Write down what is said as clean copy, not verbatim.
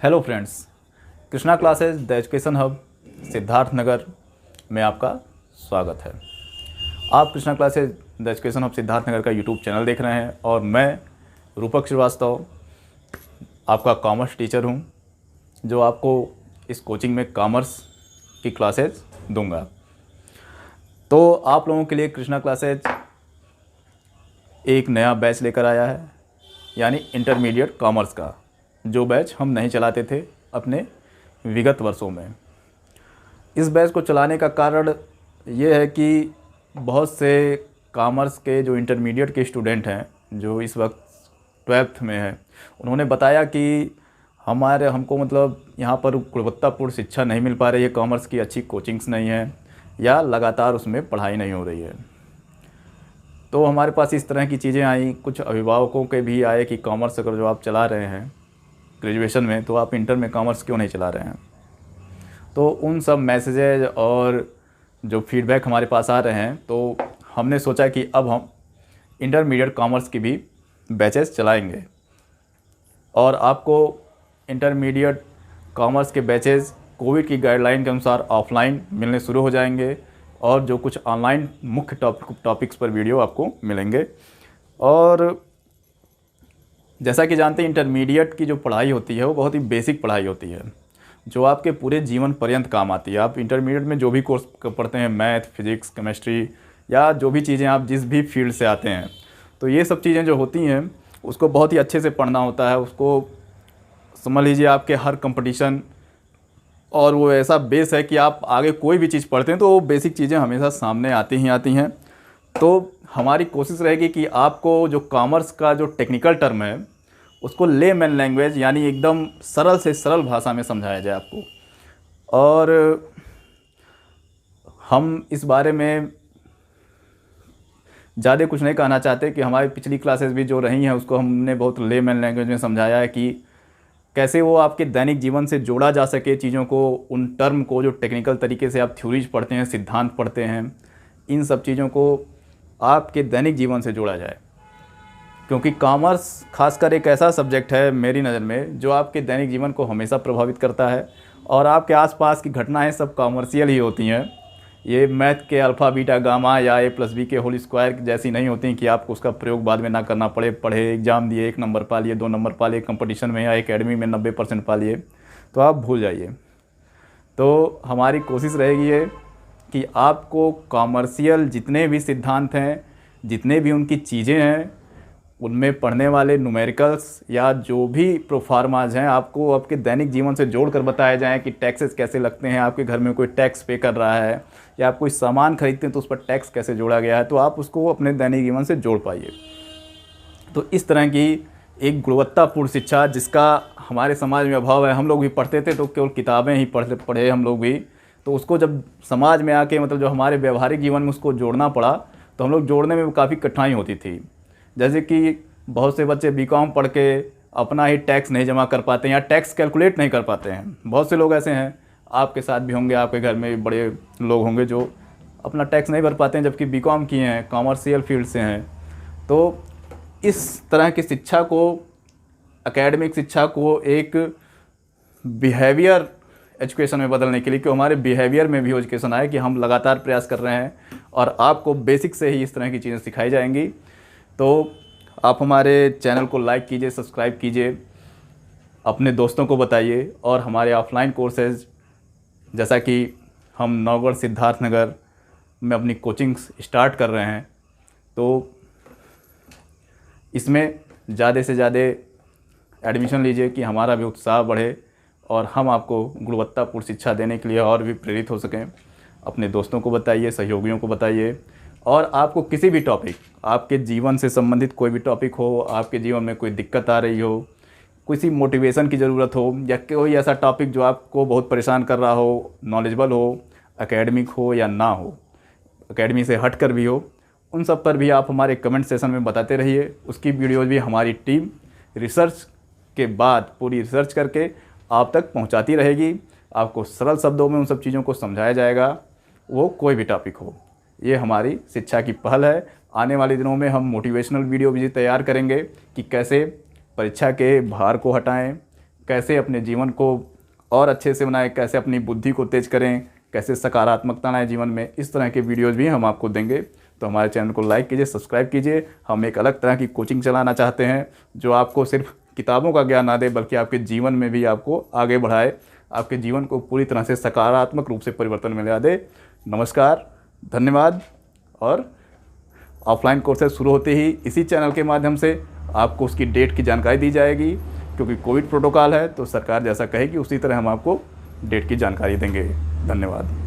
Hello friends, Krishna classes the education hub Siddharth Nagar में आपका स्वागत है। आप Krishna classes the education hub Siddharth Nagar का यूट्यूब चैनल देख रहे हैं और मैं रूपक श्रीवास्तव आपका कॉमर्स टीचर हूं, जो आपको इस कोचिंग में कॉमर्स की क्लासेज दूंगा। तो आप लोगों के लिए कृष्णा क्लासेज एक नया बैच लेकर आया है, यानी इंटरमीडिएट कॉमर्स का, जो बैच हम नहीं चलाते थे अपने विगत वर्षों में। इस बैच को चलाने का कारण ये है कि बहुत से कॉमर्स के जो इंटरमीडिएट के स्टूडेंट हैं, जो इस वक्त 12th में हैं, उन्होंने बताया कि हमको यहाँ पर गुणवत्तापूर्ण शिक्षा नहीं मिल पा रही है, कॉमर्स की अच्छी कोचिंग्स नहीं है या लगातार उसमें पढ़ाई नहीं हो रही है। तो हमारे पास इस तरह की चीज़ें आई। कुछ अभिभावकों के भी आए कि कॉमर्स अगर जो आप चला रहे हैं ग्रेजुएशन में, तो आप इंटर में कॉमर्स क्यों नहीं चला रहे हैं। तो उन सब मैसेजेज और जो फीडबैक हमारे पास आ रहे हैं, तो हमने सोचा कि अब हम इंटरमीडिएट कॉमर्स की भी बैचेस चलाएंगे और आपको इंटरमीडिएट कॉमर्स के बैचेस कोविड की गाइडलाइन के अनुसार ऑफलाइन मिलने शुरू हो जाएंगे और जो कुछ ऑनलाइन मुख्य टॉपिक्स पर वीडियो आपको मिलेंगे। और जैसा कि जानते हैं, इंटरमीडिएट की जो पढ़ाई होती है वो बहुत ही बेसिक पढ़ाई होती है, जो आपके पूरे जीवन पर्यंत काम आती है। आप इंटरमीडिएट में जो भी कोर्स पढ़ते हैं, मैथ, फिजिक्स, केमिस्ट्री या जो भी चीज़ें आप जिस भी फील्ड से आते हैं, तो ये सब चीज़ें जो होती हैं उसको बहुत ही अच्छे से पढ़ना होता है। उसको समझ लीजिए आपके हर कंपटीशन, और वो ऐसा बेस है कि आप आगे कोई भी चीज़ पढ़ते हैं तो वो बेसिक चीज़ें हमेशा सामने आती ही आती हैं। तो हमारी कोशिश रहेगी कि आपको जो कॉमर्स का जो टेक्निकल टर्म है उसको लेमैन लैंग्वेज, यानी एकदम सरल से सरल भाषा में समझाया जाए आपको। और हम इस बारे में ज़्यादा कुछ नहीं कहना चाहते कि हमारी पिछली क्लासेस भी जो रही हैं उसको हमने बहुत लेमैन लैंग्वेज में समझाया है कि कैसे वो आपके दैनिक जीवन से जोड़ा जा सके चीज़ों को, उन टर्म को जो टेक्निकल तरीके से आप थ्योरीज पढ़ते हैं, सिद्धांत पढ़ते हैं, इन सब चीज़ों को आपके दैनिक जीवन से जोड़ा जाए। क्योंकि कॉमर्स खासकर एक ऐसा सब्जेक्ट है मेरी नज़र में जो आपके दैनिक जीवन को हमेशा प्रभावित करता है और आपके आसपास की घटनाएं सब कॉमर्शियल ही होती हैं। ये मैथ के अल्फ़ा बीटा गामा या a+b के होल स्क्वायर जैसी नहीं होती कि आपको उसका प्रयोग बाद में ना करना पड़े। पढ़े, एग्ज़ाम दिए, 1 नंबर पा लिए, 2 नंबर पा लिए, कंपटीशन में या एकेडमी में 90% पा लिए, तो आप भूल जाइए। तो हमारी कोशिश रहेगी ये कि आपको कॉमर्शियल जितने भी सिद्धांत हैं, जितने भी उनकी चीज़ें हैं, उनमें पढ़ने वाले न्यूमेरिकल्स या जो भी प्रोफार्माज हैं, आपको आपके दैनिक जीवन से जोड़कर बताया जाए कि टैक्सेस कैसे लगते हैं, आपके घर में कोई टैक्स पे कर रहा है या आप कोई सामान खरीदते हैं तो उस पर टैक्स कैसे जोड़ा गया है, तो आप उसको अपने दैनिक जीवन से जोड़ पाइए। तो इस तरह की एक गुणवत्तापूर्ण शिक्षा जिसका हमारे समाज में अभाव है। हम लोग भी पढ़ते थे तो केवल किताबें ही पढ़े हम लोग भी, तो उसको जब समाज में आके जो हमारे व्यवहारिक जीवन में उसको जोड़ना पड़ा, तो हम लोग जोड़ने में काफ़ी कठिनाई होती थी। जैसे कि बहुत से बच्चे बीकॉम पढ़ के अपना ही टैक्स नहीं जमा कर पाते हैं या टैक्स कैलकुलेट नहीं कर पाते हैं। बहुत से लोग ऐसे हैं, आपके साथ भी होंगे, आपके घर में बड़े लोग होंगे जो अपना टैक्स नहीं भर पाते हैं, जबकि बीकॉम किए हैं, कॉमर्शियल फील्ड से हैं। तो इस तरह की शिक्षा को, एकेडमिक शिक्षा को एक बिहेवियर एजुकेशन में बदलने के लिए, कि हमारे बिहेवियर में भी एजुकेशन आए, कि हम लगातार प्रयास कर रहे हैं और आपको बेसिक से ही इस तरह की चीज़ें सिखाई जाएंगी। तो आप हमारे चैनल को लाइक कीजिए, सब्सक्राइब कीजिए, अपने दोस्तों को बताइए। और हमारे ऑफलाइन कोर्सेज, जैसा कि हम नौगढ़ सिद्धार्थ नगर में अपनी कोचिंग्स स्टार्ट कर रहे हैं, तो इसमें ज़्यादा से ज़्यादा एडमिशन लीजिए कि हमारा भी उत्साह बढ़े और हम आपको गुणवत्तापूर्ण शिक्षा देने के लिए और भी प्रेरित हो सकें। अपने दोस्तों को बताइए, सहयोगियों को बताइए। और आपको किसी भी टॉपिक, आपके जीवन से संबंधित कोई भी टॉपिक हो, आपके जीवन में कोई दिक्कत आ रही हो, किसी मोटिवेशन की ज़रूरत हो, या कोई ऐसा टॉपिक जो आपको बहुत परेशान कर रहा हो, नॉलेजेबल हो, एकेडमिक हो या ना हो, एकेडमी से हट कर भी हो, उन सब पर भी आप हमारे कमेंट सेशन में बताते रहिए। उसकी वीडियोज़ भी हमारी टीम रिसर्च के बाद पूरी रिसर्च करके आप तक पहुंचाती रहेगी। आपको सरल शब्दों में उन सब चीज़ों को समझाया जाएगा, वो कोई भी टॉपिक हो। ये हमारी शिक्षा की पहल है। आने वाले दिनों में हम मोटिवेशनल वीडियो भी तैयार करेंगे कि कैसे परीक्षा के भार को हटाएं, कैसे अपने जीवन को और अच्छे से बनाएं, कैसे अपनी बुद्धि को तेज करें, कैसे सकारात्मकता लाएं जीवन में, इस तरह के वीडियोज़ भी हम आपको देंगे। तो हमारे चैनल को लाइक कीजिए, सब्सक्राइब कीजिए। हम एक अलग तरह की कोचिंग चलाना चाहते हैं जो आपको सिर्फ किताबों का ज्ञान ना दे, बल्कि आपके जीवन में भी आपको आगे बढ़ाए, आपके जीवन को पूरी तरह से सकारात्मक रूप से परिवर्तन में ला दे। नमस्कार, धन्यवाद। और ऑफलाइन कोर्सेज शुरू होते ही इसी चैनल के माध्यम से आपको उसकी डेट की जानकारी दी जाएगी, क्योंकि कोविड प्रोटोकॉल है, तो सरकार जैसा कहेगी उसी तरह हम आपको डेट की जानकारी देंगे। धन्यवाद।